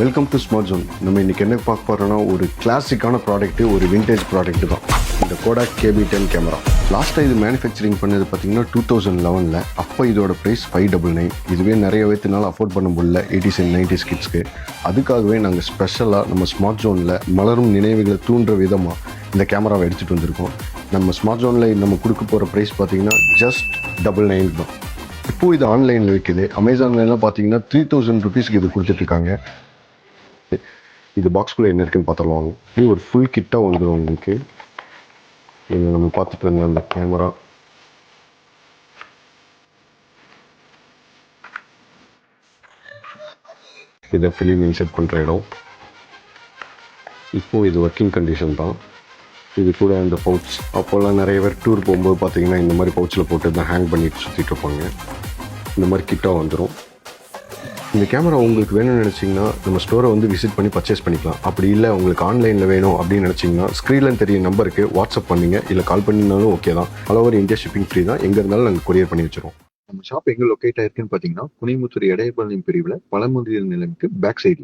Welcome to smart zone. நம்ம இன்றைக்கி என்ன பார்க்க போகிறோன்னா ஒரு கிளாசிக்கான ப்ராடக்ட்டு, ஒரு விண்டேஜ் ப்ராடக்ட்டு தான் இந்த Kodak KB10 கேமரா. லாஸ்ட்டாக இது மேனுஃபேக்சரிங் பண்ணது பார்த்திங்கன்னா 2011. அப்போ இதோட ப்ரைஸ் 599. இதுவே நிறைய பேர்த்துனால அஃபோர்ட் பண்ண முடியல 80s and 90s கிட்ஸ்க்கு. அதுக்காகவே நாங்கள் ஸ்பெஷலாக நம்ம ஸ்மார்ட் ஜோனில் மலரும் நினைவுகளை தூண்டுற விதமாக இந்த கேமராவை எடுத்துகிட்டு வந்திருக்கோம். நம்ம ஸ்மார்ட் ஜோனில் நம்ம கொடுக்க போகிற ப்ரைஸ் பார்த்திங்கன்னா ஜஸ்ட் 99 தான். இப்போது இது ஆன்லைனில் விற்குது. அமேசான்லாம் பார்த்தீங்கன்னா 3000 ருபீஸ்க்கு இது கொடுத்துட்ருக்காங்க. இது பாக்ஸ்குள்ளே என்ன இருக்குன்னு பார்த்துருவாங்க. இது ஒரு ஃபுல் கிட்டாக வந்துடும் உங்களுக்கு. இது நம்ம பார்த்துட்டு இருந்த அந்த கேமரா, இதை ஃபிலிம் இன்செர்ட் பண்ணுற இடம். இப்போது இது ஒர்க்கிங் கண்டிஷன் தான். இது கூட இந்த பவுச், அப்போல்லாம் நிறைய பேர் டூர் போகும்போது பார்த்தீங்கன்னா இந்த மாதிரி பவுச்சில் போட்டு தான் ஹேங் பண்ணிட்டு சுற்றிட்டு இருப்பாங்க. இந்த மாதிரி கிட்டாக வந்துடும். இந்த கேமரா உங்களுக்கு வேணும்னு நினச்சிங்கன்னா நம்ம ஸ்டோரை வந்து விசிட் பண்ணி பர்ச்சேஸ் பண்ணிக்கலாம். அப்படி இல்லை உங்களுக்கு ஆன்லைனில் வேணும் அப்படின்னு நினச்சிங்கன்னா ஸ்க்ரீனில் தெரிய நம்பருக்கு வாட்ஸ்அப் பண்ணிங்க, இல்லை கால் பண்ணினாலும் ஓகே தான். All over India shipping free தான். எங்கே இருந்தாலும் நாங்கள் கொரியர் பண்ணி வச்சுருவோம். நம்ம ஷாப் எங்கே லொக்கேட் ஆயிருக்குன்னு பார்த்தீங்கன்னா குனிமுத்தூர் எடையபாளையம் பிரிவில் பழமுதிர் நிலையத்துக்கு பேக் சைடில்.